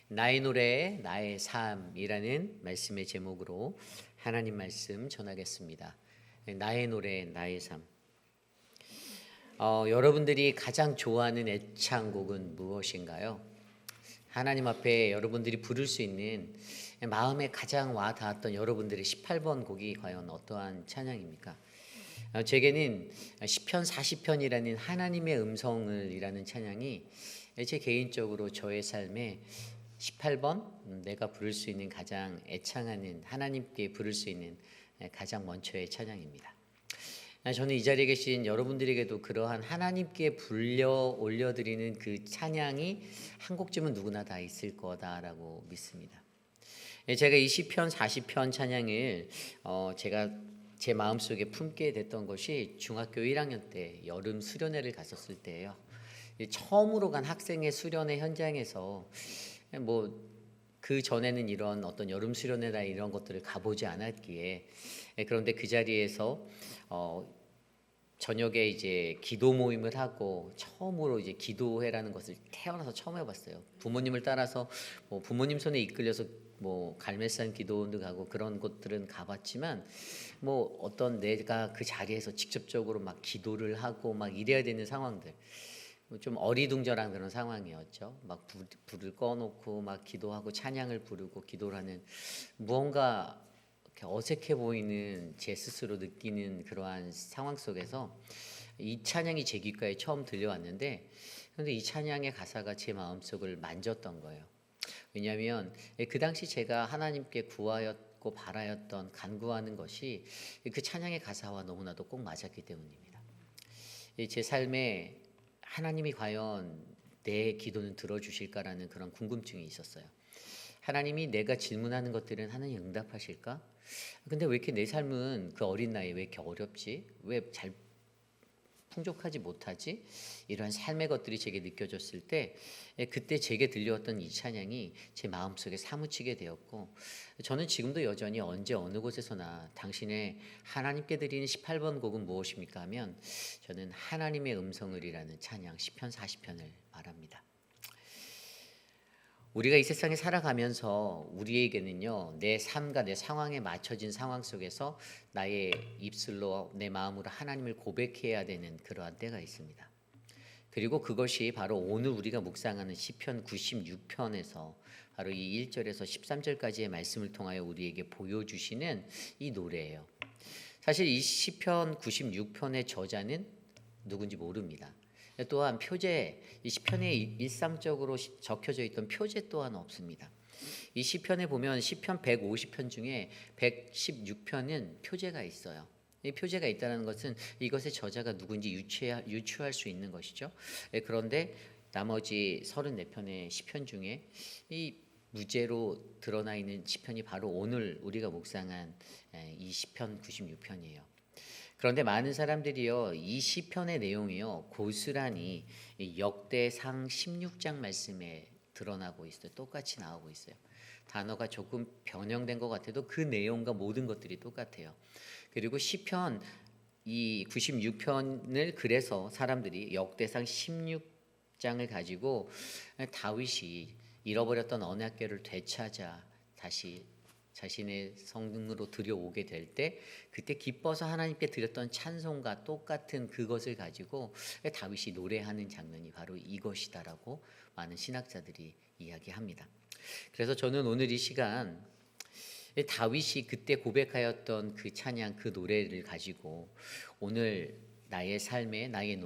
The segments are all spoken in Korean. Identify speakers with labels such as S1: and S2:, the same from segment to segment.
S1: 나의 노래, 나의 삶이라는 말씀의 제목으로 하나님 말씀 전하겠습니다. 나의 노래, 나의 삶. 여러분들이 가장 좋아하는 애창곡은 무엇인가요? 하나님 앞에 여러분들이 부를 수 있는 마음에 가장 와 닿았던 여러분들의 18번 곡이 과연 어떠한 찬양입니까? 제게는 시편 40편이라는 하나님의 음성을이라는 찬양이 제 개인적으로 저의 삶에 18번 내가 부를 수 있는 가장 애창하는 하나님께 부를 수 있는 가장 먼저의 찬양입니다. 저는 이 자리에 계신 여러분들에게도 그러한 하나님께 올려드리는 그 찬양이 한 곡쯤은 누구나 다 있을 거다라고 믿습니다. 제가 이 시편 40편 찬양을 제가 제 마음속에 품게 됐던 것이 중학교 1학년 때 여름 수련회를 갔었을 때예요. 처음으로 간 학생의 수련회 현장에서 그 전에는 이런 어떤 여름 수련회나 이런 것들을 가보지 않았기에 그런데 그 자리에서 저녁에 이제 기도 모임을 하고 처음으로 이제 기도회라는 것을 태어나서 처음 해봤어요. 부모님을 따라서 부모님 손에 이끌려서 갈매산 기도원도 가고 그런 곳들은 가봤지만 어떤 내가 그 자리에서 직접적으로 막 기도를 하고 막 이래야 되는 상황들 좀 어리둥절한 그런 상황이었죠. 막 불을 꺼놓고 막 기도하고 찬양을 부르고 기도를 하는 무언가 이렇게 어색해 보이는 제 스스로 느끼는 그러한 상황 속에서 이 찬양이 제 귓가에 처음 들려왔는데 그런데 이 찬양의 가사가 제 마음속을 만졌던 거예요. 왜냐하면 그 당시 제가 하나님께 구하였고 바라였던 간구하는 것이 그 찬양의 가사와 너무나도 꼭 맞았기 때문입니다. 제 삶에 하나님이 과연 내 기도는 들어주실까라는 그런 궁금증이 있었어요. 하나님이 내가 질문하는 것들은 하나님 응답하실까? 근데 왜 이렇게 내 삶은 그 어린 나이에 왜 이렇게 어렵지? 왜 잘 풍족하지 못하지? 이러한 삶의 것들이 제게 느껴졌을 때 그때 제게 들려왔던 이 찬양이 제 마음속에 사무치게 되었고 저는 지금도 여전히 언제 어느 곳에서나 당신의 하나님께 드리는 18번 곡은 무엇입니까 하면 저는 하나님의 음성을이라는 찬양 시편 40편을 말합니다. 우리가 이 세상에 살아가면서 우리에게는요, 내 삶과 내 상황에 맞춰진 상황 속에서 나의 입술로 내 마음으로 하나님을 고백해야 되는 그러한 때가 있습니다. 그리고 그것이 바로 오늘 우리가 묵상하는 시편 96편에서 바로 이 1절에서 13절까지의 말씀을 통하여 우리에게 보여주시는 이 노래예요. 사실 이 시편 96편의 저자는 누군지 모릅니다. 또한 표제, 이 시편에 일상적으로 적혀져 있던 표제 또한 없습니다. 이 시편에 보면 시편 150편 중에 116편은 표제가 있어요. 이 표제가 있다는 것은 이것의 저자가 누군지 유추할 수 있는 것이죠. 그런데 나머지 34편의 시편 중에 이 무죄로 드러나 있는 시편이 바로 오늘 우리가 묵상한 이 시편 96편이에요. 그런데 많은 사람들이요, 이 시편의 내용이요, 고스란히 역대상 16장 말씀에 드러나고 있어요. 똑같이 나오고 있어요. 단어가 조금 변형된 것 같아도 그 내용과 모든 것들이 똑같아요. 그리고 시편 이 96편을 그래서 사람들이 역대상 16장을 가지고 다윗이 잃어버렸던 언약궤를 되찾아 다시 자신의 성으로 들여오게 될 때 그때 기뻐서 하나님께 드렸던 찬송과 똑같은 그것을 가지고 다윗이 노래하는 장면이 바로 이것이다라고 많은 신학자들이 이야기합니다. 그래서 저는 오늘 이 시간 다윗이 그때 고백하였던 그 찬양 그 노래를 가지고 오늘 나의 삶의 나의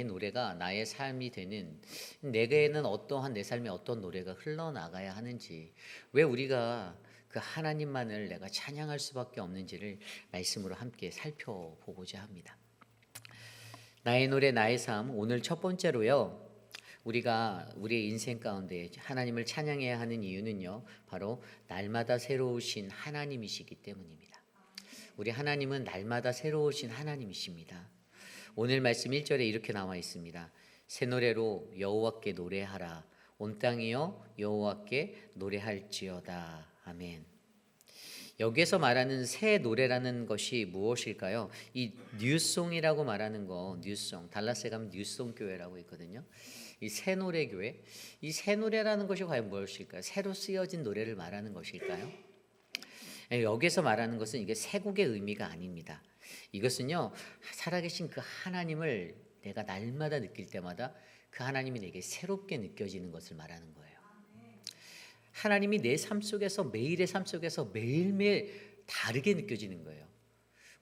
S1: 노래가 나의 삶이 되는 내게는 어떠한 내 삶에 어떤 노래가 흘러나가야 하는지 왜 우리가 그 하나님만을 내가 찬양할 수밖에 없는지를 말씀으로 함께 살펴보고자 합니다. 나의 노래 나의 삶 오늘 첫 번째로요. 우리가 우리의 인생 가운데 하나님을 찬양해야 하는 이유는요. 바로 날마다 새로우신 하나님이시기 때문입니다. 우리 하나님은 날마다 새로우신 하나님이십니다. 오늘 말씀 1절에 이렇게 나와 있습니다. 새 노래로 여호와께 노래하라. 온 땅이여 여호와께 노래할지어다. 아멘. 여기에서 말하는 새 노래라는 것이 무엇일까요? 이 뉴송이라고 말하는 거, 뉴송. 달라스에 가면 뉴송 교회라고 있거든요. 이 새노래 교회, 이 새노래라는 것이 과연 무엇일까요? 새로 쓰여진 노래를 말하는 것일까요? 여기서 말하는 것은 이게 새 곡의 의미가 아닙니다. 이것은요, 살아계신 그 하나님을 내가 날마다 느낄 때마다 그 하나님이 내게 새롭게 느껴지는 것을 말하는 거예요. 하나님이 내 삶 속에서, 매일의 삶 속에서 매일매일 다르게 느껴지는 거예요.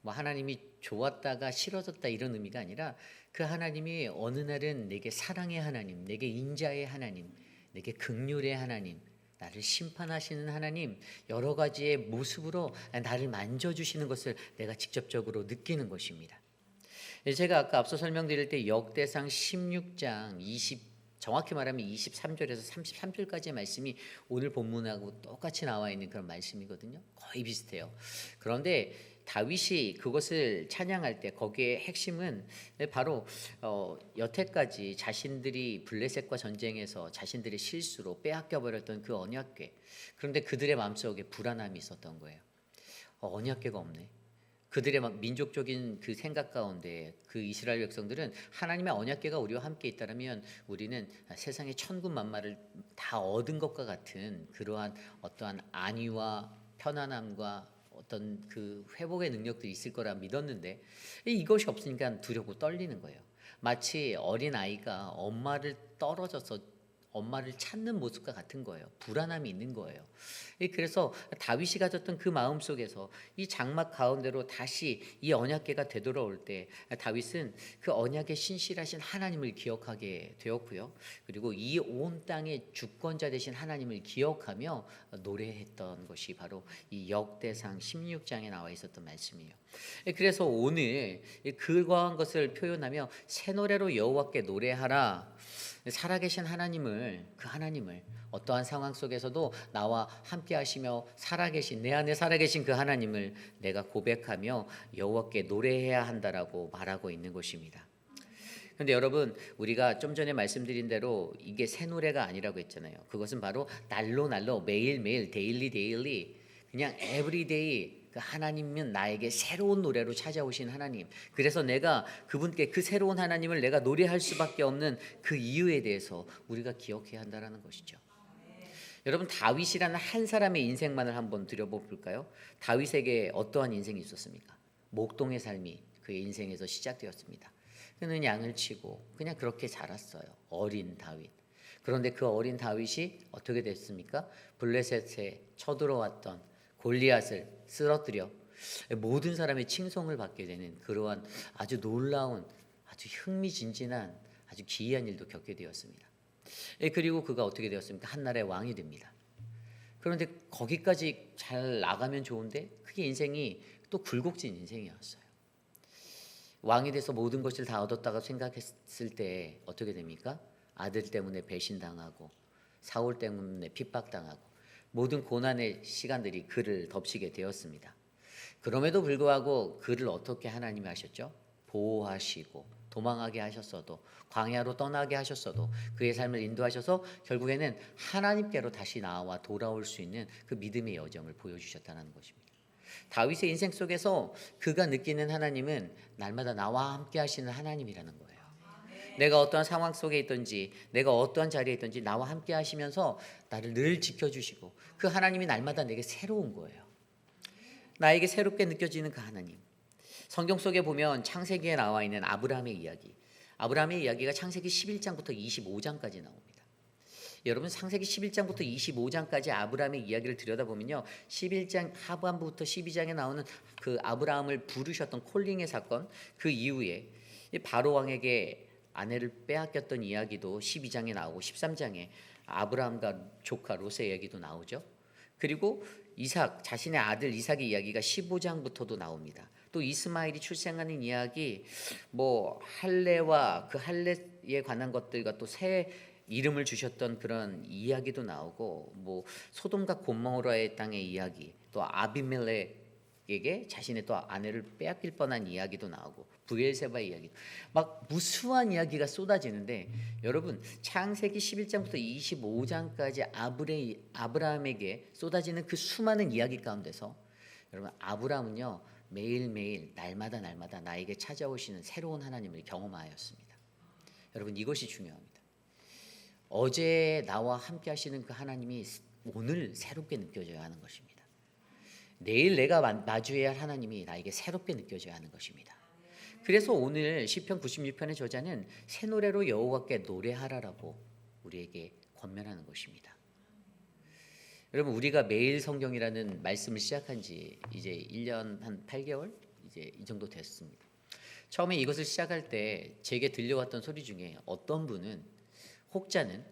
S1: 뭐 하나님이 좋았다가 싫어졌다 이런 의미가 아니라 그 하나님이 어느 날은 내게 사랑의 하나님, 내게 인자의 하나님, 내게 긍휼의 하나님, 나를 심판하시는 하나님, 여러 가지의 모습으로 나를 만져주시는 것을 내가 직접적으로 느끼는 것입니다. 제가 아까 앞서 설명드릴 때 역대상 16장 정확히 말하면 23절에서 33절까지의 말씀이 오늘 본문하고 똑같이 나와 있는 그런 말씀이거든요. 거의 비슷해요. 그런데 다윗이 그것을 찬양할 때 거기에 핵심은 바로 여태까지 자신들이 블레셋과 전쟁에서 자신들의 실수로 빼앗겨 버렸던 그 언약궤, 그런데 그들의 마음속에 불안함이 있었던 거예요. 언약궤가 없네. 그들의 민족적인 그 생각 가운데 그 이스라엘 백성들은 하나님의 언약궤가 우리와 함께 있다면 우리는 세상의 천군 만마를 다 얻은 것과 같은 그러한 어떠한 안위와 편안함과 어떤 그 회복의 능력들이 있을 거라 믿었는데 이것이 없으니까 두렵고 떨리는 거예요. 마치 어린 아이가 엄마를 떨어져서 엄마를 찾는 모습과 같은 거예요. 불안함이 있는 거예요. 그래서 다윗이 가졌던 그 마음 속에서 이 장막 가운데로 다시 이 언약궤가 되돌아올 때 다윗은 그 언약의 신실하신 하나님을 기억하게 되었고요. 그리고 이 온 땅의 주권자 되신 하나님을 기억하며 노래했던 것이 바로 이 역대상 16장에 나와 있었던 말씀이에요. 그래서 오늘 그러한 것을 표현하며 새 노래로 여호와께 노래하라. 살아계신 하나님을, 그 하나님을 어떠한 상황 속에서도 나와 함께 하시며 살아계신, 내 안에 살아계신 그 하나님을 내가 고백하며 여호와께 노래해야 한다라고 말하고 있는 것입니다. 그런데 여러분, 우리가 좀 전에 말씀드린 대로 이게 새 노래가 아니라고 했잖아요. 그것은 바로 날로 매일매일 데일리 그냥 에브리데이 그 하나님은 나에게 새로운 노래로 찾아오신 하나님. 그래서 내가 그분께 그 새로운 하나님을 내가 노래할 수밖에 없는 그 이유에 대해서 우리가 기억해야 한다는 것이죠. 여러분, 다윗이라는 한 사람의 인생만을 한번 들여볼까요? 다윗에게 어떠한 인생이 있었습니까? 목동의 삶이 그의 인생에서 시작되었습니다. 그는 양을 치고 그냥 그렇게 자랐어요. 어린 다윗. 그런데 그 어린 다윗이 어떻게 됐습니까? 블레셋에 쳐들어왔던 골리앗을 쓰러뜨려 모든 사람의 칭송을 받게 되는 그러한 아주 놀라운, 아주 흥미진진한, 아주 기이한 일도 겪게 되었습니다. 그리고 그가 어떻게 되었습니까? 한나라의 왕이 됩니다. 그런데 거기까지 잘 나가면 좋은데 그게 인생이 또 굴곡진 인생이었어요. 왕이 돼서 모든 것을 다 얻었다고 생각했을 때 어떻게 됩니까? 아들 때문에 배신당하고 사울 때문에 핍박당하고 모든 고난의 시간들이 그를 덮치게 되었습니다. 그럼에도 불구하고 그를 어떻게 하나님이 하셨죠? 보호하시고 도망하게 하셨어도, 광야로 떠나게 하셨어도 그의 삶을 인도하셔서 결국에는 하나님께로 다시 나와 돌아올 수 있는 그 믿음의 여정을 보여주셨다는 것입니다. 다윗의 인생 속에서 그가 느끼는 하나님은 날마다 나와 함께 하시는 하나님이라는 거예요. 내가 어떠한 상황 속에 있든지 내가 어떠한 자리에 있든지 나와 함께 하시면서 나를 늘 지켜주시고 그 하나님이 날마다 내게 새로운 거예요. 나에게 새롭게 느껴지는 그 하나님. 성경 속에 보면 창세기에 나와 있는 아브라함의 이야기. 아브라함의 이야기가 창세기 11장부터 25장까지 나옵니다. 여러분, 창세기 11장부터 25장까지 아브라함의 이야기를 들여다보면요, 11장 하반부부터 12장에 나오는 그 아브라함을 부르셨던 콜링의 사건, 그 이후에 바로 왕에게 아내를 빼앗겼던 이야기도 12장에 나오고 13장에 아브라함과 조카 롯의 이야기도 나오죠. 그리고 이삭, 자신의 아들 이삭의 이야기가 15장부터도 나옵니다. 또 이스마엘이 출생하는 이야기, 뭐 할례와 그 할례에 관한 것들과 또 새 이름을 주셨던 그런 이야기도 나오고, 뭐 소돔과 고모라의 땅의 이야기, 또 아비멜렉에게 자신의 또 아내를 빼앗길 뻔한 이야기도 나오고, 브엘세바의 이야기, 막 무수한 이야기가 쏟아지는데, 여러분, 창세기 11장부터 25장까지 아브라함에게 쏟아지는 그 수많은 이야기 가운데서 여러분, 아브라함은요 매일매일 날마다 나에게 찾아오시는 새로운 하나님을 경험하였습니다. 여러분, 이것이 중요합니다. 어제 나와 함께 하시는 그 하나님이 오늘 새롭게 느껴져야 하는 것입니다. 내일 내가 마주해야 할 하나님이 나에게 새롭게 느껴져야 하는 것입니다. 그래서 오늘 시편 96편의 저자는 새 노래로 여호와께 노래하라라고 우리에게 권면하는 것입니다. 여러분, 우리가 매일 성경이라는 말씀을 시작한 지 이제 1년 한 8개월 이제 이 정도 됐습니다. 처음에 이것을 시작할 때 제게 들려왔던 소리 중에 어떤 분은, 혹자는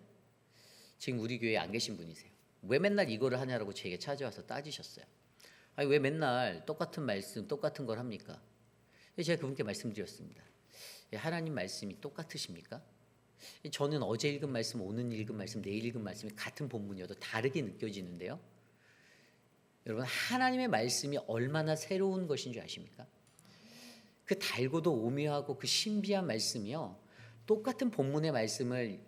S1: 지금 우리 교회에 안 계신 분이세요. 왜 맨날 이거를 하냐라고 제게 찾아와서 따지셨어요. 아니, 왜 맨날 똑같은 말씀, 똑같은 걸 합니까? 제가 그분께 말씀드렸습니다. 하나님 말씀이 똑같으십니까? 저는 어제 읽은 말씀, 오늘 읽은 말씀, 내일 읽은 말씀이 같은 본문이어도 다르게 느껴지는데요. 여러분, 하나님의 말씀이 얼마나 새로운 것인 줄 아십니까? 그 달고도 오묘하고 그 신비한 말씀이요, 똑같은 본문의 말씀을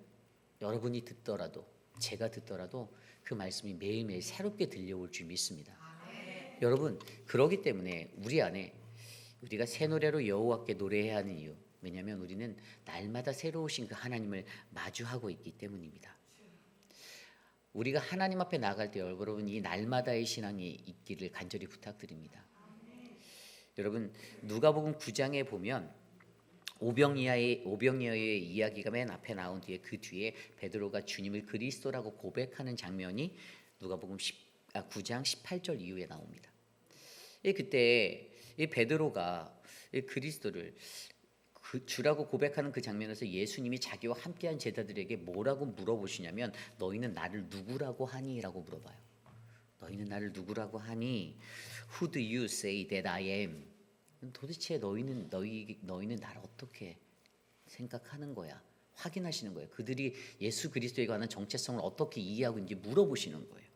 S1: 여러분이 듣더라도, 제가 듣더라도 그 말씀이 매일매일 새롭게 들려올 줄 믿습니다. 여러분, 그러기 때문에 우리 안에 우리가 새 노래로 여호와께 노래해야 하는 이유, 왜냐하면 우리는 날마다 새로우신 그 하나님을 마주하고 있기 때문입니다. 우리가 하나님 앞에 나갈 때 여러분, 이 날마다의 신앙이 있기를 간절히 부탁드립니다. 여러분, 누가복음 9장에 보면 오병이어의 이야기가 맨 앞에 나온 뒤에 그 뒤에 베드로가 주님을 그리스도라고 고백하는 장면이 누가복음 9장 18절 이후에 나옵니다. 그때 이 베드로가 그리스도를 주라고 고백하는 그 장면에서 예수님이 자기와 함께한 제자들에게 뭐라고 물어보시냐면, 너희는 나를 누구라고 하니? 라고 물어봐요. 너희는 나를 누구라고 하니? Who do you say that I am? 도대체 너희는 나를 어떻게 생각하는 거야? 확인하시는 거예요. 그들이 예수 그리스도에 관한 정체성을 어떻게 이해하고 있는지 물어보시는 거예요.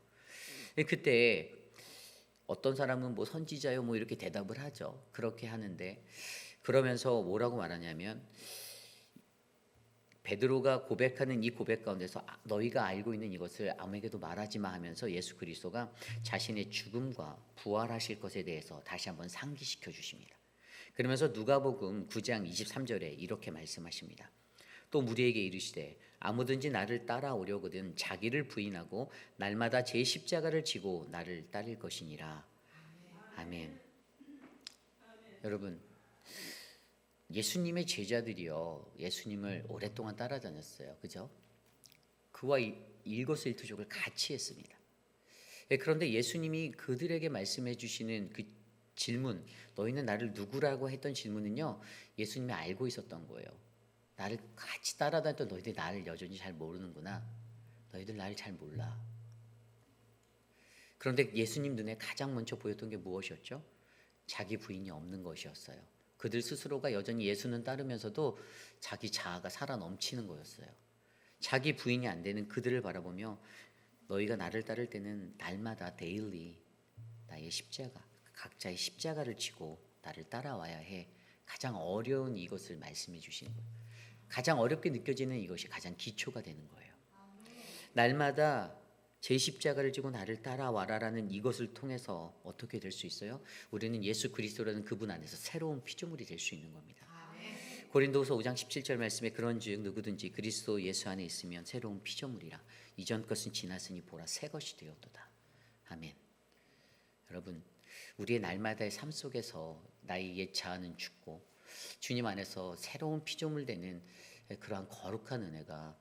S1: 그때 어떤 사람은 뭐 선지자요 뭐 이렇게 대답을 하죠. 그렇게 하는데, 그러면서 뭐라고 말하냐면, 베드로가 고백하는 이 고백 가운데서 너희가 알고 있는 이것을 아무에게도 말하지 마 하면서 예수 그리스도가 자신의 죽음과 부활하실 것에 대해서 다시 한번 상기시켜 주십니다. 그러면서 누가복음 9장 23절에 이렇게 말씀하십니다. 또 무리에게 이르시되 아무든지 나를 따라오려거든 자기를 부인하고 날마다 제 십자가를 지고 나를 따를 것이니라. 아멘. 여러분, 예수님의 제자들이요, 예수님을 오랫동안 따라다녔어요. 그죠? 그와 일거수일투족을 같이 했습니다. 그런데 예수님이 그들에게 말씀해 주시는 그 질문, 너희는 나를 누구라고 했던 질문은요, 예수님이 알고 있었던 거예요. 나를 같이 따라다녔던 너희들이 나를 여전히 잘 모르는구나. 너희들 나를 잘 몰라. 그런데 예수님 눈에 가장 먼저 보였던 게 무엇이었죠? 자기 부인이 없는 것이었어요. 그들 스스로가 여전히 예수는 따르면서도 자기 자아가 살아 넘치는 거였어요. 자기 부인이 안 되는 그들을 바라보며, 너희가 나를 따를 때는 날마다 데일리 나의 십자가, 각자의 십자가를 지고 나를 따라와야 해. 가장 어려운 이것을 말씀해 주시는 거예요. 가장 어렵게 느껴지는 이것이 가장 기초가 되는 거예요. 날마다 제 십자가를 지고 나를 따라와라라는 이것을 통해서 어떻게 될 수 있어요? 우리는 예수 그리스도라는 그분 안에서 새로운 피조물이 될 수 있는 겁니다. 고린도후서 5장 17절 말씀에 그런즉 누구든지 그리스도 예수 안에 있으면 새로운 피조물이라. 이전 것은 지났으니 보라 새 것이 되었도다. 아멘. 여러분, 우리의 날마다의 삶 속에서 나의 옛 자아는 죽고 주님 안에서 새로운 피조물 되는 그러한 거룩한 은혜가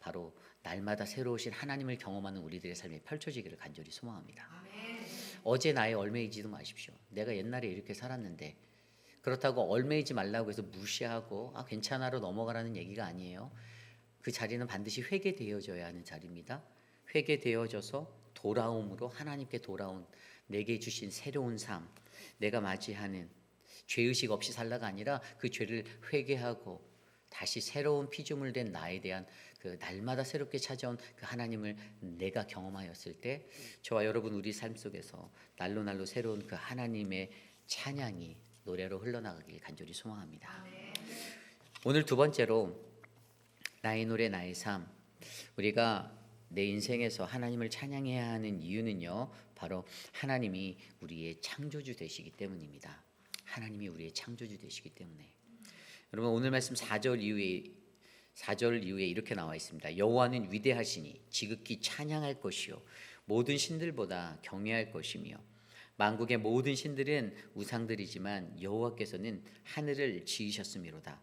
S1: 바로 날마다 새로우신 하나님을 경험하는 우리들의 삶에 펼쳐지기를 간절히 소망합니다. 아멘. 어제 나의 얼매이지도 마십시오. 내가 옛날에 이렇게 살았는데, 그렇다고 얼매이지 말라고 해서 무시하고 괜찮아로 넘어가라는 얘기가 아니에요. 그 자리는 반드시 회개되어져야 하는 자리입니다. 회개되어져서 돌아옴으로 하나님께 돌아온 내게 주신 새로운 삶, 내가 맞이하는 죄의식 없이 살다가 아니라 그 죄를 회개하고 다시 새로운 피조물 된 나에 대한 그 날마다 새롭게 찾아온 그 하나님을 내가 경험하였을 때, 저와 여러분 우리 삶 속에서 날로 날로 새로운 그 하나님의 찬양이 노래로 흘러나가길 간절히 소망합니다. 오늘 두 번째로 나의 노래 나의 삶, 우리가 내 인생에서 하나님을 찬양해야 하는 이유는요, 바로 하나님이 우리의 창조주 되시기 때문입니다. 하나님이 우리의 창조주 되시기 때문에. 여러분, 오늘 말씀 4절 이후에 4절 이후에 이렇게 나와 있습니다. 여호와는 위대하시니 지극히 찬양할 것이요 모든 신들보다 경외할 것이며 만국의 모든 신들은 우상들이지만 여호와께서는 하늘을 지으셨음이로다.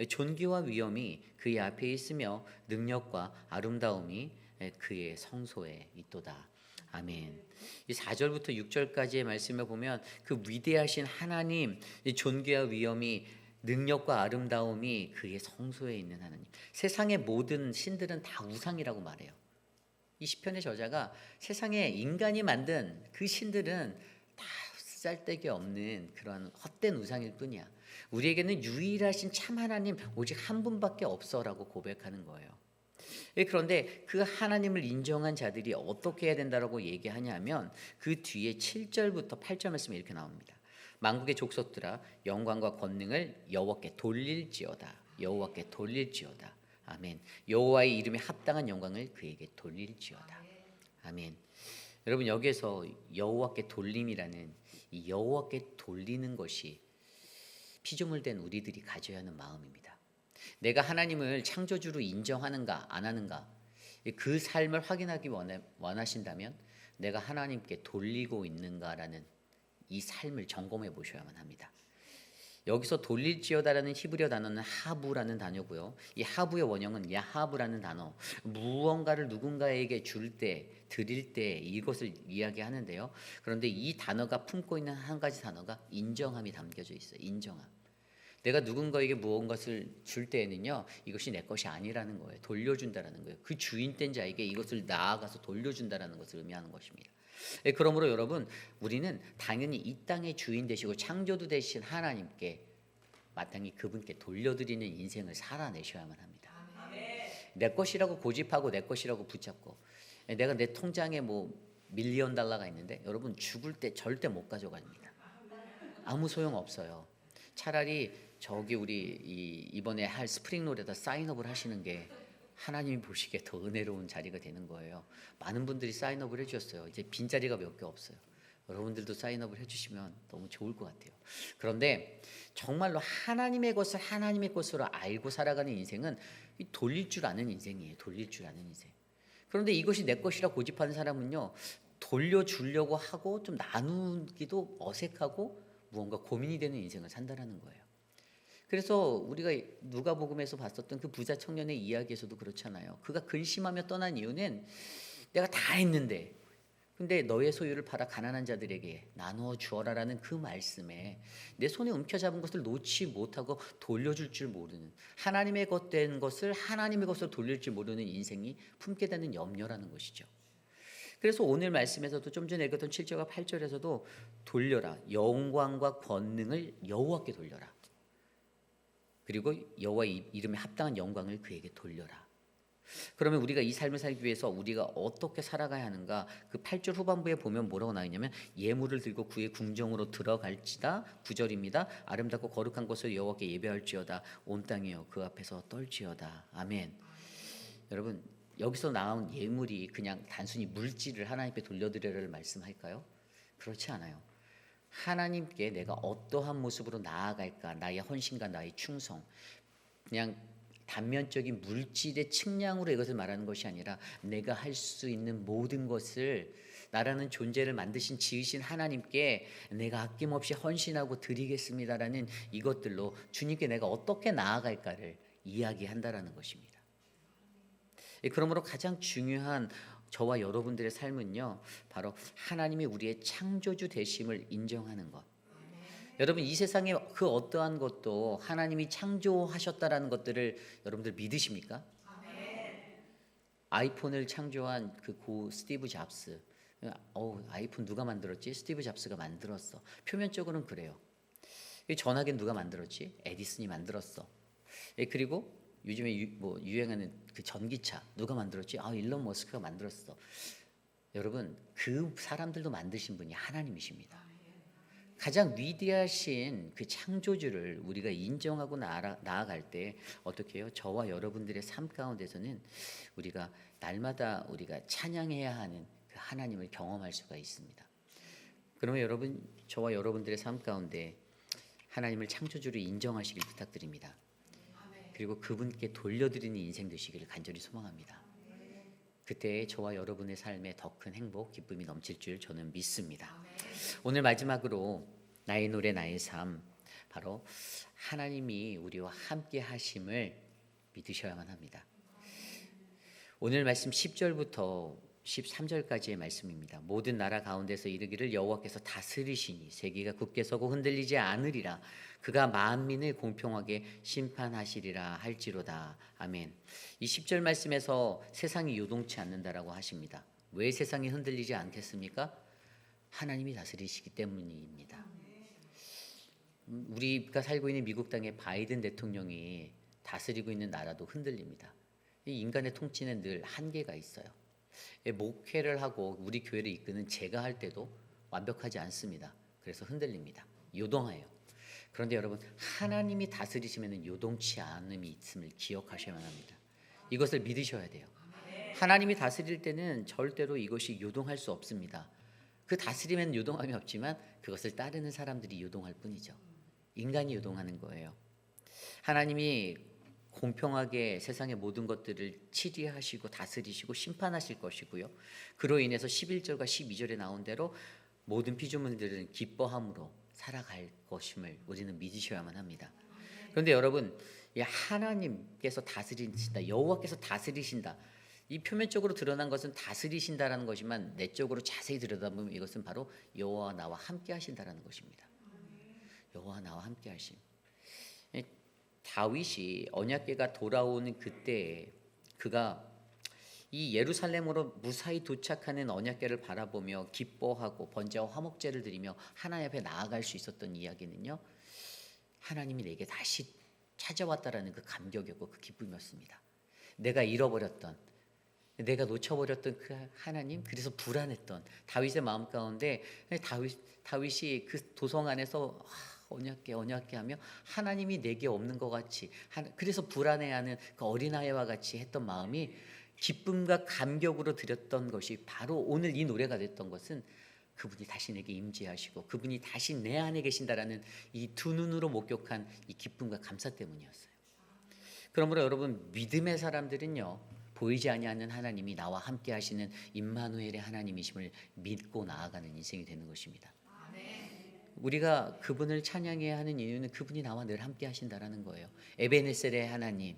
S1: 존귀와 위엄이 그의 앞에 있으며 능력과 아름다움이 그의 성소에 있도다. 아멘. 이 4절부터 6절까지의 말씀을 보면 그 위대하신 하나님, 이 존귀와 위엄이 능력과 아름다움이 그의 성소에 있는 하나님. 세상의 모든 신들은 다 우상이라고 말해요. 이 시편의 저자가 세상에 인간이 만든 그 신들은 다 쓸데기 없는 그런 헛된 우상일 뿐이야. 우리에게는 유일하신 참 하나님 오직 한 분밖에 없어라고 고백하는 거예요. 그런데 그 하나님을 인정한 자들이 어떻게 해야 된다라고 얘기하냐면 그 뒤에 7절부터 8절 말씀이 이렇게 나옵니다. 만국의 족속들아 영광과 권능을 여호와께 돌릴지어다. 여호와께 돌릴지어다. 아멘. 여호와의 이름에 합당한 영광을 그에게 돌릴지어다. 아멘. 여러분 여기에서 여호와께 돌림이라는 이 여호와께 돌리는 것이 피조물된 우리들이 가져야 하는 마음입니다. 내가 하나님을 창조주로 인정하는가 안 하는가 그 삶을 확인하기 원하신다면 내가 하나님께 돌리고 있는가라는 이 삶을 점검해 보셔야만 합니다. 여기서 돌릴지어다라는 히브리어 단어는 하부라는 단어고요. 이 하부의 원형은 야하브라는 단어, 무언가를 누군가에게 줄 때, 드릴 때 이것을 이야기하는데요. 그런데 이 단어가 품고 있는 한 가지 단어가 인정함이 담겨져 있어요. 인정함. 내가 누군가에게 무언가를 줄 때에는요, 이것이 내 것이 아니라는 거예요. 돌려준다라는 거예요. 그 주인된 자에게 이것을 나아가서 돌려준다라는 것을 의미하는 것입니다. 그러므로 여러분 우리는 당연히 이 땅의 주인 되시고 창조주 되신 하나님께 마땅히 그분께 돌려드리는 인생을 살아내셔야만 합니다. 내 것이라고 고집하고 내 것이라고 붙잡고 내가 내 통장에 뭐 $1,000,000 달러가 있는데 여러분 죽을 때 절대 못 가져갑니다. 아무 소용 없어요. 차라리 저기 우리 이번에 할 스프링롤에다 사인업을 하시는 게 하나님이 보시기에 더 은혜로운 자리가 되는 거예요. 많은 분들이 사인업을 해주셨어요. 이제 빈자리가 몇 개 없어요. 여러분들도 사인업을 해주시면 너무 좋을 것 같아요. 그런데 정말로 하나님의 것을 하나님의 것으로 알고 살아가는 인생은 돌릴 줄 아는 인생이에요. 돌릴 줄 아는 인생. 그런데 이것이 내 것이라 고집하는 사람은요, 돌려주려고 하고 좀 나누기도 어색하고 무언가 고민이 되는 인생을 산다라는 거예요. 그래서 우리가 누가복음에서 봤었던 그 부자 청년의 이야기에서도 그렇잖아요. 그가 근심하며 떠난 이유는 내가 다 했는데 근데 너의 소유를 팔아 가난한 자들에게 나누어 주어라라는 그 말씀에 내 손에 움켜잡은 것을 놓지 못하고 돌려줄 줄 모르는 하나님의 것 된 것을 하나님의 것으로 돌릴 줄 모르는 인생이 품게 되는 염려라는 것이죠. 그래서 오늘 말씀에서도 좀 전에 읽었던 7절과 8절에서도 돌려라. 영광과 권능을 여호와께 돌려라. 그리고 여호와의 이름에 합당한 영광을 그에게 돌려라. 그러면 우리가 이 삶을 살기 위해서 우리가 어떻게 살아가야 하는가? 그 8절 후반부에 보면 뭐라고 나와 있냐면 예물을 들고 그의 궁정으로 들어갈지다. 9절입니다. 아름답고 거룩한 곳을 여호와께 예배할지어다. 온 땅이여 그 앞에서 떨지어다. 아멘. 여러분 여기서 나온 예물이 그냥 단순히 물질을 하나님께 돌려드려를 말씀할까요? 그렇지 않아요. 하나님께 내가 어떠한 모습으로 나아갈까? 나의 헌신과 나의 충성. 그냥 단면적인 물질의 측량으로 이것을 말하는 것이 아니라 내가 할 수 있는 모든 것을 나라는 존재를 만드신 지으신 하나님께 내가 아낌없이 헌신하고 드리겠습니다라는 이것들로 주님께 내가 어떻게 나아갈까를 이야기한다라는 것입니다. 그러므로 가장 중요한 저와 여러분들의 삶은요, 바로 하나님이 우리의 창조주 되심을 인정하는 것. 여러분 이 세상에 그 어떠한 것도 하나님이 창조하셨다라는 것들을 여러분들 믿으십니까? 아이폰을 창조한 그 고 스티브 잡스. 아이폰 누가 만들었지? 스티브 잡스가 만들었어. 표면적으로는 그래요. 전화기는 누가 만들었지? 에디슨이 만들었어. 그리고 요즘에 유행하는 그 전기차 누가 만들었지? 일론 머스크가 만들었어. 여러분 그 사람들도 만드신 분이 하나님이십니다. 가장 위대하신 그 창조주를 우리가 인정하고 나아갈 때 어떻게 해요? 저와 여러분들의 삶 가운데서는 우리가 날마다 우리가 찬양해야 하는 그 하나님을 경험할 수가 있습니다. 그러면 여러분 저와 여러분들의 삶 가운데 하나님을 창조주로 인정하시길 부탁드립니다. 그리고 그분께 돌려드리는 인생 되시기를 간절히 소망합니다. 그때 저와 여러분의 삶에 더 큰 행복, 기쁨이 넘칠 줄 저는 믿습니다. 오늘 마지막으로 나의 노래 나의 삶, 바로 하나님이 우리와 함께 하심을 믿으셔야만 합니다. 오늘 말씀 10절부터 13절까지의 말씀입니다. 모든 나라 가운데서 이르기를 여호와께서 다스리시니 세계가 굳게 서고 흔들리지 않으리라. 그가 만민을 공평하게 심판하시리라 할지로다. 아멘. 이 10절 말씀에서 세상이 요동치 않는다라고 하십니다. 왜 세상이 흔들리지 않겠습니까? 하나님이 다스리시기 때문입니다. 우리가 살고 있는 미국 땅의 바이든 대통령이 다스리고 있는 나라도 흔들립니다. 이 인간의 통치는 늘 한계가 있어요. 목회를 하고 우리 교회를 이끄는 제가 할 때도 완벽하지 않습니다. 그래서 흔들립니다. 요동해요. 그런데 여러분, 하나님이 다스리시면 요동치 않음이 있음을 기억하셔야만 합니다. 이것을 믿으셔야 돼요. 하나님이 다스릴 때는 절대로 이것이 요동할 수 없습니다. 그 다스리면 요동함이 없지만 그것을 따르는 사람들이 요동할 뿐이죠. 인간이 요동하는 거예요. 하나님이 공평하게 세상의 모든 것들을 치리하시고 다스리시고 심판하실 것이고요. 그로 인해서 11절과 12절에 나온 대로 모든 피조물들은 기뻐함으로 살아갈 것임을 우리는 믿으셔야만 합니다. 그런데 여러분, 이 하나님께서 다스리신다, 여호와께서 다스리신다, 이 표면적으로 드러난 것은 다스리신다라는 것이지만 내적으로 자세히 들여다보면 이것은 바로 여호와 나와 함께 하신다라는 것입니다. 여호와 나와 함께 하심. 다윗이 언약궤가 돌아오는 그때에 그가 이 예루살렘으로 무사히 도착하는 언약궤를 바라보며 기뻐하고 번제와 화목제를 드리며 하나님 앞에 나아갈 수 있었던 이야기는요, 하나님이 내게 다시 찾아왔다라는 그 감격이었고 그 기쁨이었습니다. 내가 잃어버렸던, 내가 놓쳐버렸던 그 하나님, 그래서 불안했던 다윗의 마음 가운데 다윗이 그 도성 안에서 언약궤 하며 하나님이 내게 없는 것 같이, 그래서 불안해하는 그 어린아이와 같이 했던 마음이 기쁨과 감격으로 드렸던 것이 바로 오늘 이 노래가 됐던 것은 그분이 다시 내게 임재하시고 그분이 다시 내 안에 계신다라는 이 두 눈으로 목격한 이 기쁨과 감사 때문이었어요. 그러므로 여러분, 믿음의 사람들은요, 보이지 아니하는 하나님이 나와 함께 하시는 임마누엘의 하나님이심을 믿고 나아가는 인생이 되는 것입니다. 우리가 그분을 찬양해야 하는 이유는 그분이 나와 늘 함께 하신다라는 거예요. 에베네셀의 하나님,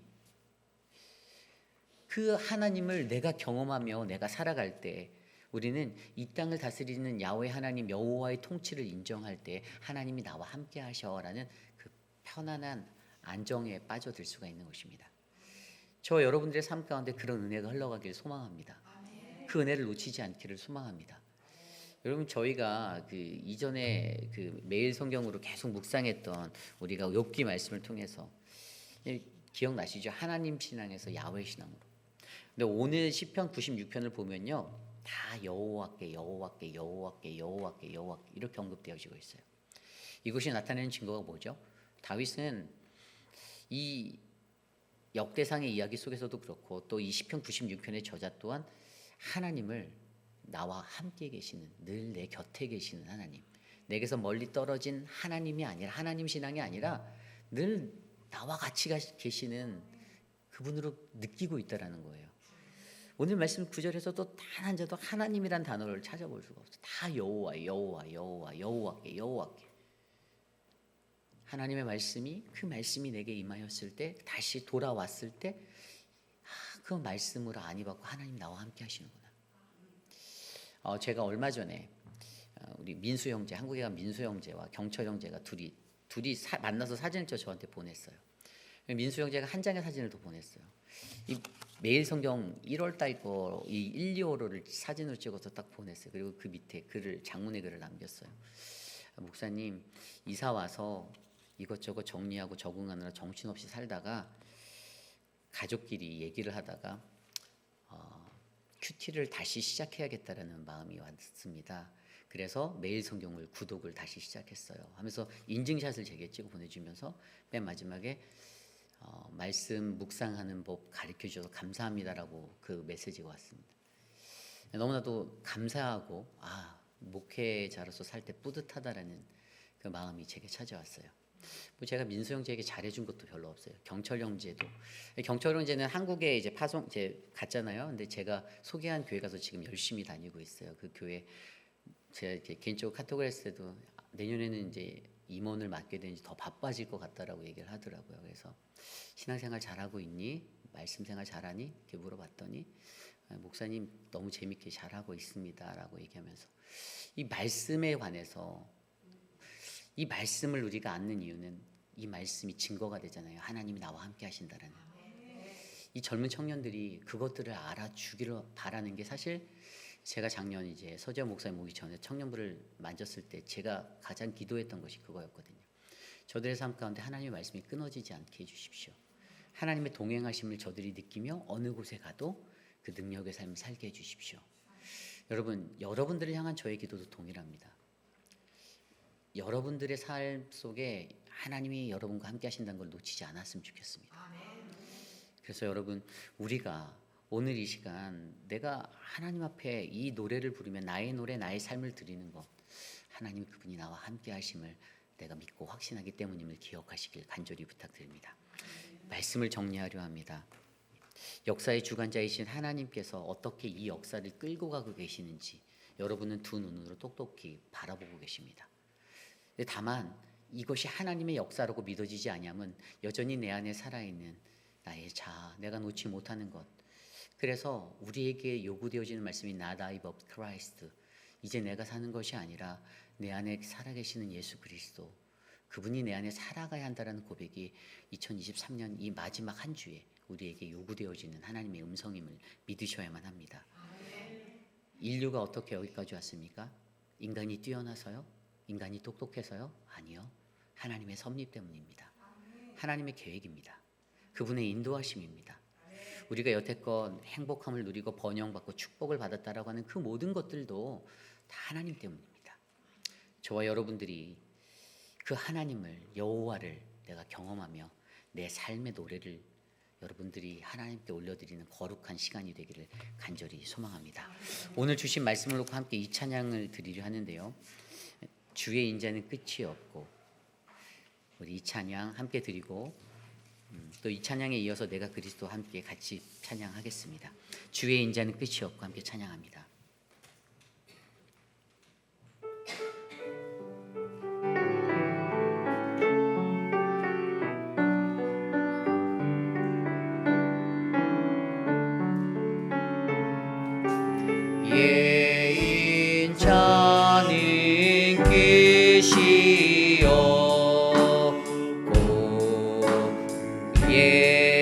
S1: 그 하나님을 내가 경험하며 내가 살아갈 때 우리는 이 땅을 다스리는 야훼 하나님 여호와의 통치를 인정할 때 하나님이 나와 함께 하셔라는 그 편안한 안정에 빠져들 수가 있는 것입니다. 저 여러분들의 삶 가운데 그런 은혜가 흘러가기를 소망합니다. 그 은혜를 놓치지 않기를 소망합니다. 여러분, 저희가 그 이전에 그 매일 성경으로 계속 묵상했던 우리가 욥기 말씀을 통해서 기억나시죠? 하나님 신앙에서 야훼 신앙으로. 근데 오늘 시편 96편을 보면요, 다 여호와께 이렇게 언급되어지고 있어요. 이것이 나타내는 증거가 뭐죠? 다윗은 이 역대상의 이야기 속에서도 그렇고 또 이 시편 96편의 저자 또한 하나님을 나와 함께 계시는, 늘 내 곁에 계시는 하나님, 내게서 멀리 떨어진 하나님이 아니라, 하나님 신앙이 아니라 늘 나와 같이 계시는 그분으로 느끼고 있다라는 거예요. 오늘 말씀 9절에서도 단 한 자도 하나님이란 단어를 찾아볼 수가 없어요. 다 여호와께. 하나님의 말씀이, 그 말씀이 내게 임하였을 때, 다시 돌아왔을 때, 그 말씀으로 안위 받고 하나님 나와 함께 하시는구나. 제가 얼마 전에 우리 민수 형제, 한국에 간 민수 형제와 경철 형제가 둘이 만나서 사진을 저한테 보냈어요. 민수 형제가 한 장의 사진을 더 보냈어요. 이 매일 성경 1월 달 거 이 1, 2호를 사진으로 찍어서 딱 보냈어요. 그리고 그 밑에 글을, 장문의 글을 남겼어요. 목사님, 이사 와서 이것저것 정리하고 적응하느라 정신없이 살다가 가족끼리 얘기를 하다가 큐티를 다시 시작해야겠다라는 마음이 왔습니다. 그래서 매일 성경을 구독을 다시 시작했어요 하면서 인증샷을 제게 찍어 보내주면서 맨 마지막에 말씀 묵상하는 법 가르쳐 주셔서 감사합니다라고 그 메시지가 왔습니다. 너무나도 감사하고 목회자로서 살 때 뿌듯하다라는 그 마음이 제게 찾아왔어요. 뭐 제가 민수 형제에게 잘해준 것도 별로 없어요. 경철 형제도. 경철 형제는 한국에 이제 파송 이제 갔잖아요. 근데 제가 소개한 교회 가서 지금 열심히 다니고 있어요. 그 교회 제가 이렇게 개인적으로 카톡을 했을 때도 내년에는 이제 임원을 맡게 되는지 더 바빠질 것 같다라고 얘기를 하더라고요. 그래서 신앙생활 잘하고 있니? 말씀생활 잘하니? 이렇게 물어봤더니 목사님 너무 재밌게 잘하고 있습니다라고 얘기하면서 이 말씀에 관해서 이 말씀을 우리가 안는 이유는 이 말씀이 증거가 되잖아요. 하나님이 나와 함께 하신다라는. 이 젊은 청년들이 그것들을 알아주기를 바라는 게 사실 제가 작년 이제 서재원 목사님 오기 전에 청년부를 만졌을 때 제가 가장 기도했던 것이 그거였거든요. 저들의 삶 가운데 하나님의 말씀이 끊어지지 않게 해주십시오. 하나님의 동행하심을 저들이 느끼며 어느 곳에 가도 그 능력의 삶을 살게 해주십시오. 여러분, 여러분들을 향한 저의 기도도 동일합니다. 여러분들의 삶 속에 하나님이 여러분과 함께 하신다는 걸 놓치지 않았으면 좋겠습니다. 그래서 여러분, 우리가 오늘 이 시간 내가 하나님 앞에 이 노래를 부르며 나의 노래, 나의 삶을 드리는 것, 하나님 그분이 나와 함께 하심을 내가 믿고 확신하기 때문임을 기억하시길 간절히 부탁드립니다. 말씀을 정리하려 합니다. 역사의 주관자이신 하나님께서 어떻게 이 역사를 끌고 가고 계시는지 여러분은 두 눈으로 똑똑히 바라보고 계십니다. 다만 이것이 하나님의 역사라고 믿어지지 아니하면 여전히 내 안에 살아있는 나의 자아, 내가 놓지 못하는 것. 그래서 우리에게 요구되어지는 말씀이 Not I but Christ. 이제 내가 사는 것이 아니라 내 안에 살아계시는 예수 그리스도, 그분이 내 안에 살아가야 한다는 고백이 2023년 이 마지막 한 주에 우리에게 요구되어지는 하나님의 음성임을 믿으셔야만 합니다. 인류가 어떻게 여기까지 왔습니까? 인간이 뛰어나서요? 인간이 똑똑해서요? 아니요. 하나님의 섭리 때문입니다. 하나님의 계획입니다. 그분의 인도하심입니다. 우리가 여태껏 행복함을 누리고 번영받고 축복을 받았다라고 하는 그 모든 것들도 다 하나님 때문입니다. 저와 여러분들이 그 하나님을, 여호와를 내가 경험하며 내 삶의 노래를 여러분들이 하나님께 올려드리는 거룩한 시간이 되기를 간절히 소망합니다. 오늘 주신 말씀을 놓고 함께 이 찬양을 드리려 하는데요. 주의 인자는 끝이 없고, 우리 이 찬양 함께 드리고 또 이 찬양에 이어서 내가 그리스도 함께 같이 찬양하겠습니다. 주의 인자는 끝이 없고 함께 찬양합니다. 인자는 끝이 없고 예자비는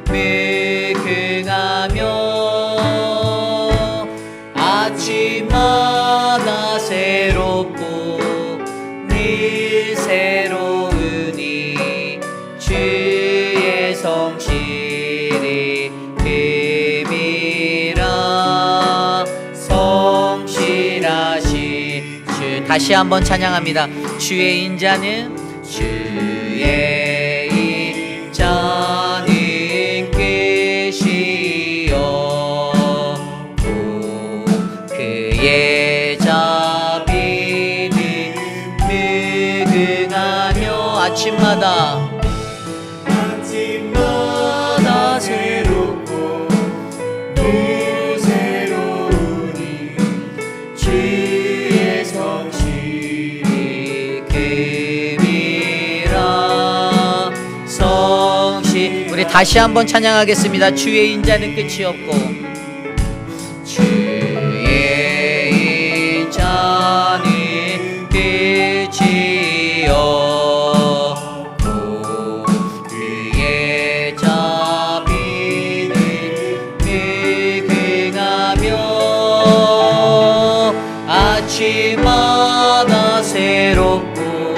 S1: 무궁하며 아침마다 새롭고 늘 새로우니 주의 성실이 성실하신 주. 다시 한번 찬양합니다. 주의 인자는 끝이 없고 그의 자비는 무궁하며 아침마다 새롭고 늘 새로우니 주의 성실이 큼이라 성실. 우리 다시 한번 찬양하겠습니다. 주의 인자는 끝이 없고 주의 인자는 끝이 없고 그의 자비는 무궁하며 아침마다 새롭고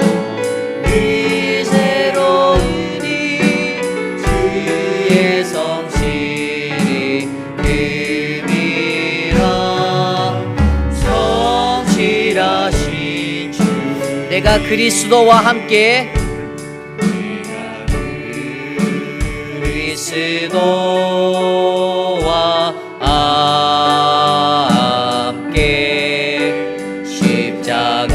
S1: 늘 새로우니 주의 성실이 큼이라 성실하신 주. 내가 그리스도와 함께 그리스도와 함께 십자가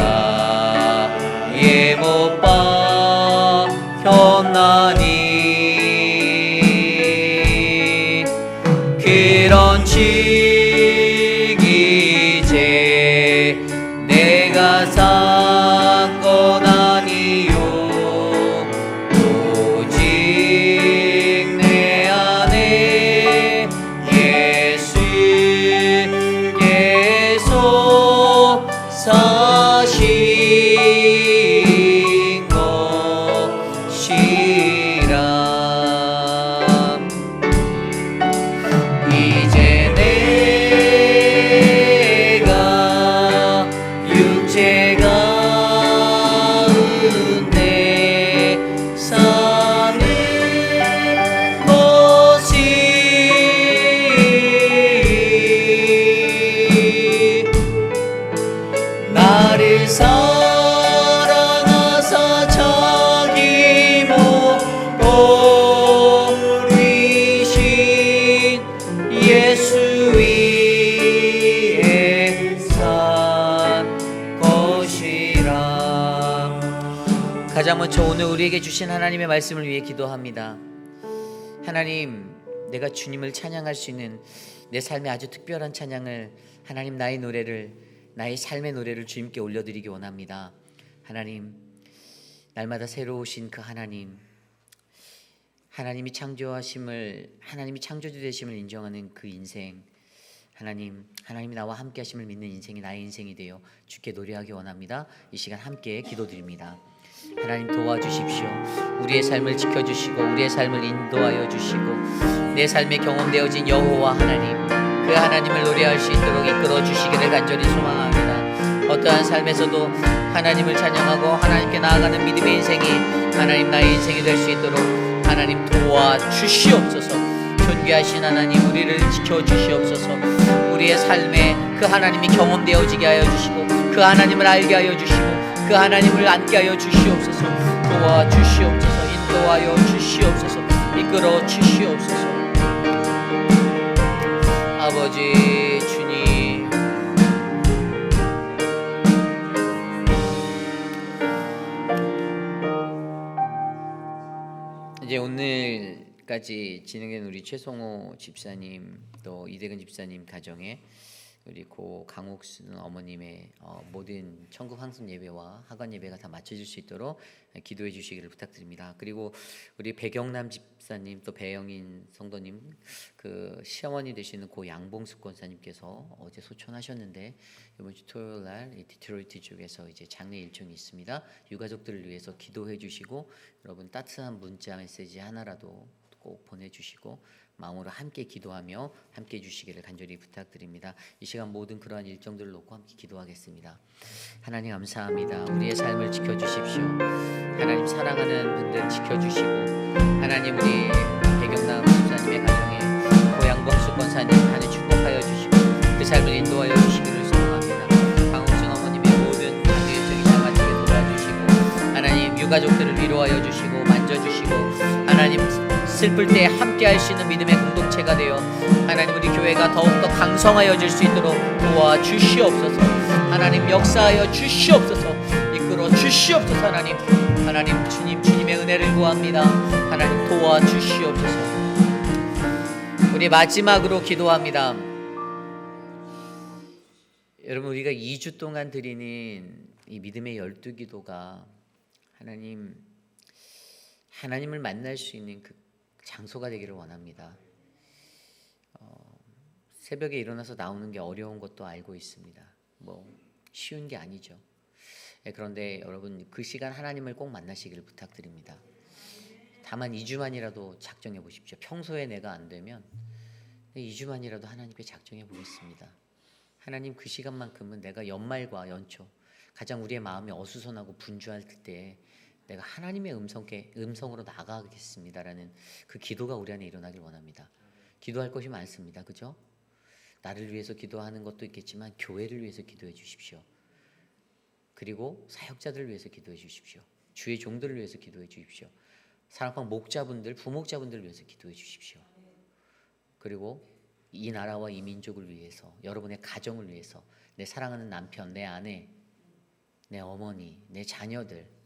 S1: 가장 먼저 오늘 우리에게 주신 하나님의 말씀을 위해 기도합니다. 하나님, 내가 주님을 찬양할 수 있는 내 삶의 아주 특별한 찬양을, 하나님, 나의 노래를, 나의 삶의 노래를 주님께 올려드리기 원합니다. 하나님, 날마다 새로우신 그 하나님, 하나님이 창조하심을, 하나님이 창조주 되심을 인정하는 그 인생, 하나님이 나와 함께 하심을 믿는 인생이 나의 인생이 되어 주께 노래하기 원합니다. 이 시간 함께 기도드립니다. 하나님, 도와주십시오. 우리의 삶을 지켜주시고 우리의 삶을 인도하여 주시고 내 삶에 경험되어진 여호와 하나님, 그 하나님을 노래할 수 있도록 이끌어 주시기를 간절히 소망합니다. 어떠한 삶에서도 하나님을 찬양하고 하나님께 나아가는 믿음의 인생이 하나님, 나의 인생이 될 수 있도록 하나님 도와주시옵소서. 존귀하신 하나님, 우리를 지켜주시옵소서. 우리의 삶에 그 하나님이 경험되어지게 하여 주시고 그 하나님을 알게 하여 주시고 그 하나님을 앉게 하여 주시옵소서. 도와주시옵소서. 인도하여 주시옵소서. 이끌어 주시옵소서. 아버지 주님, 이제 오늘까지 진행된 우리 최성호 집사님, 또 이대근 집사님 가정에 우리 고 강옥순 어머님의 모든 천국 황금 예배와 하관 예배가 다 맞춰질 수 있도록 기도해 주시기를 부탁드립니다. 그리고 우리 배경남 집사님, 또 배영인 성도님, 그 시어머니 되시는 고 양봉숙 권사님께서 어제 소천하셨는데 이번 주 토요일 날 디트로이트 쪽에서 이제 장례 일정이 있습니다. 유가족들을 위해서 기도해 주시고 여러분 따뜻한 문자 메시지 하나라도 꼭 보내주시고 마음으로 함께 기도하며 함께 해주시기를 간절히 부탁드립니다. 이 시간 모든 그러한 일정들을 놓고 함께 기도하겠습니다. 하나님 감사합니다. 우리의 삶을 지켜주십시오. 하나님, 사랑하는 분들 지켜주시고 하나님, 우리 배경남 집사님의 가정에 고양범수 권사님 하늘 축복하여 주시고 그 삶을 인도하여 주시기를 소망합니다. 강옥순 어머님의 모든 장례 일정이 잘 맞추게 도와주시고 하나님, 유가족들을 위로하여 주시고 만져주시고 하나님, 슬플 때 함께 할 수 있는 믿음의 공동체가 되어 하나님, 우리 교회가 더욱더 강성하여질 수 있도록 도와주시옵소서. 하나님, 역사하여 주시옵소서. 이끌어 주시옵소서. 하나님 주님의 은혜를 구합니다. 하나님, 도와주시옵소서. 우리 마지막으로 기도합니다. 여러분, 우리가 2주 동안 드리는 이 믿음의 12기도가 하나님을 만날 수 있는 그 장소가 되기를 원합니다. 새벽에 일어나서 나오는 게 어려운 것도 알고 있습니다. 쉬운 게 아니죠. 그런데 여러분, 그 시간 하나님을 꼭 만나시기를 부탁드립니다. 다만 2주만이라도 작정해 보십시오. 평소에 내가 안 되면 2주만이라도 하나님께 작정해 보겠습니다. 하나님, 그 시간만큼은 내가 연말과 연초 가장 우리의 마음이 어수선하고 분주할 때 내가 하나님의 음성으로 나가겠습니다라는 그 기도가 우리 안에 일어나길 원합니다. 기도할 것이 많습니다. 그죠? 나를 위해서 기도하는 것도 있겠지만 교회를 위해서 기도해 주십시오. 그리고 사역자들을 위해서 기도해 주십시오. 주의 종들을 위해서 기도해 주십시오. 사랑방 목자분들, 부목자분들을 위해서 기도해 주십시오. 그리고 이 나라와 이 민족을 위해서, 여러분의 가정을 위해서, 내 사랑하는 남편, 내 아내, 내 어머니, 내 자녀들,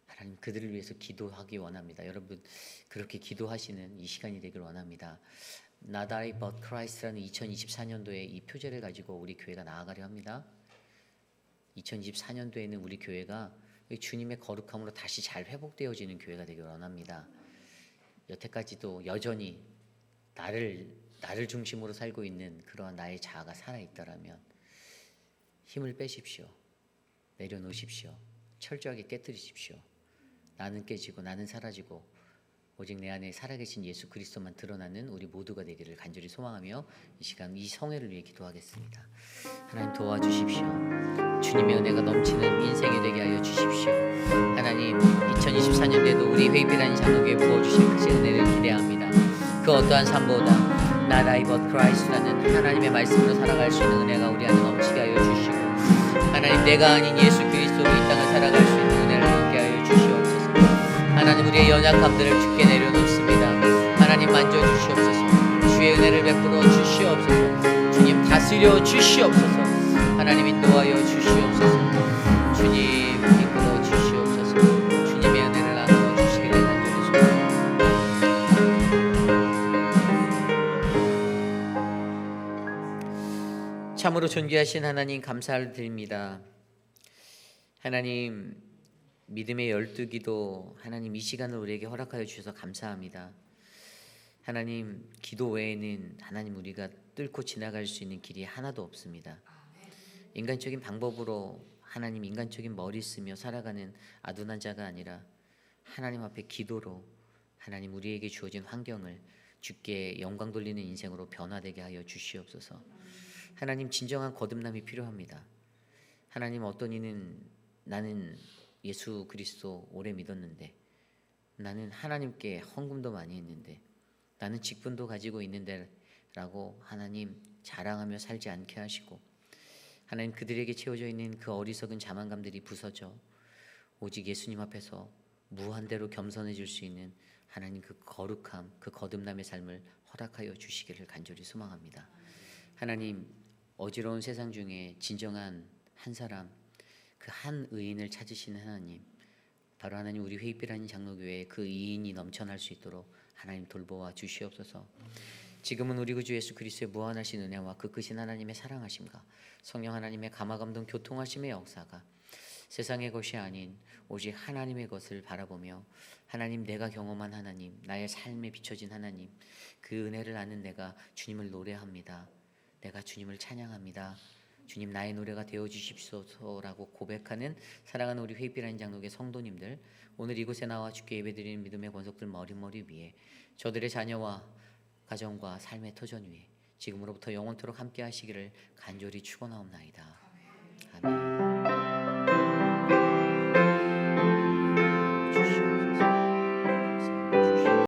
S1: 하나님, 그들을 위해서 기도하기 원합니다. 여러분, 그렇게 기도하시는 이 시간이 되길 원합니다. Not I but Christ라는 2024년도에 이 표제를 가지고 우리 교회가 나아가려 합니다. 2024년도에는 우리 교회가 주님의 거룩함으로 다시 잘 회복되어지는 교회가 되길 원합니다. 여태까지도 여전히 나를 중심으로 살고 있는 그러한 나의 자아가 살아있더라면 힘을 빼십시오. 내려놓으십시오. 철저하게 깨뜨리십시오. 나는 깨지고 나는 사라지고 오직 내 안에 살아계신 예수 그리스도만 드러나는 우리 모두가 되기를 간절히 소망하며 이 시간 이 성회를 위해 기도하겠습니다. 하나님, 도와주십시오. 주님의 은혜가 넘치는 인생이 되게 하여 주십시오. 하나님, 2024년에도 우리 회의비라는 장로교에 부어주실 그 은혜를 기대합니다. 그 어떠한 삶보다 Not I but Christ라는 하나님의 말씀으로 살아갈 수 있는 은혜가 우리 안에 넘치게 하여 주시고 하나님, 내가 아닌 예수 그리스도로 이 땅을 살아갈 수 있는 은혜를 얻게 하여 주시옵소서. 하나님, 우리의 연약함들을 주께 내려놓습니다. 하나님, 만져주시옵소서. 주의 은혜를 베풀어 주시옵소서. 주님, 다스려 주시옵소서. 하나님, 인도하여 주시옵소서. 주님, 이끌어 주시옵소서. 참으로 존귀하신 하나님 감사드립니다. 하나님 믿음의 12기도 하나님 이 시간을 우리에게 허락하여 주셔서 감사합니다. 하나님 기도 외에는 하나님 우리가 뚫고 지나갈 수 있는 길이 하나도 없습니다. 인간적인 방법으로 하나님 인간적인 머리 쓰며 살아가는 아둔한 자가 아니라 하나님 앞에 기도로 하나님 우리에게 주어진 환경을 주께 영광 돌리는 인생으로 변화되게 하여 주시옵소서. 하나님 진정한 거듭남이 필요합니다. 하나님 어떤 이는 나는 예수 그리스도 오래 믿었는데 나는 하나님께 헌금도 많이 했는데 나는 직분도 가지고 있는데 라고 하나님 자랑하며 살지 않게 하시고 하나님 그들에게 채워져 있는 그 어리석은 자만감들이 부서져 오직 예수님 앞에서 무한대로 겸손해질 수 있는 하나님 그 거룩함 그 거듭남의 삶을 허락하여 주시기를 간절히 소망합니다. 하나님 어지러운 세상 중에 진정한 한 사람 그 한 의인을 찾으시는 하나님 바로 하나님 우리 회의비라는 장로교회에 그 의인이 넘쳐날 수 있도록 하나님 돌보아 주시옵소서. 지금은 우리 구주 예수 그리스도의 무한하신 은혜와 그 크신 하나님의 사랑하심과 성령 하나님의 감화감동 교통하심의 역사가 세상의 것이 아닌 오직 하나님의 것을 바라보며 하나님 내가 경험한 하나님 나의 삶에 비춰진 하나님 그 은혜를 아는 내가 주님을 노래합니다. 내가 주님을 찬양합니다. 주님 나의 노래가 되어주십시오라고 고백하는 사랑하는 우리 회의비라는 장로교회 성도님들 오늘 이곳에 나와 주께 예배드리는 믿음의 권속들 머리머리 위에 저들의 자녀와 가정과 삶의 터전 위에 지금으로부터 영원토록 함께 하시기를 간절히 축원하옵나이다. 아멘.